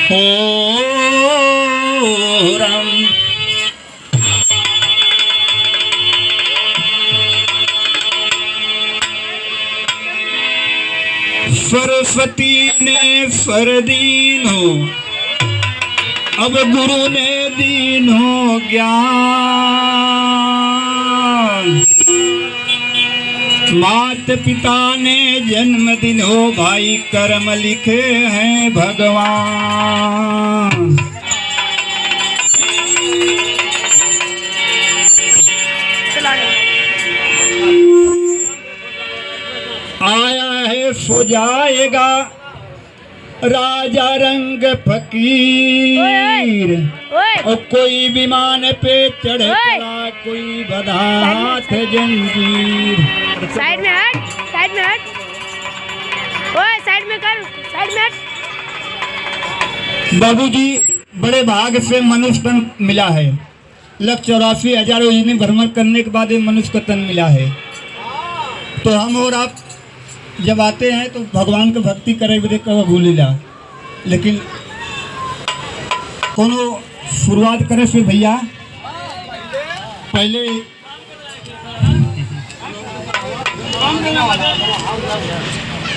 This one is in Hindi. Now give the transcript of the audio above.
हो राम। सरस्वती ने फर दीनो, अब गुरु ने दीनो ज्ञान। मात पिता ने जन्मदिन हो, भाई कर्म लिखे हैं भगवान। आया है सो जाएगा राजा रंग फकीर, और कोई विमान पे चढ़े चला, कोई बंधा हाथ जंजीर। साइड में हट, साइड में हट, ओए साइड में कर, साइड में हट। बाबूजी, बड़े भाग से मनुष्य तन मिला है। 1,84,000 योजने भ्रमण करने के बाद ये मनुष्य का तन मिला है। तो हम और आप जब आते हैं तो भगवान की भक्ति करे देख कर भूल जा, लेकिन कोनो शुरुआत करे से भैया पहले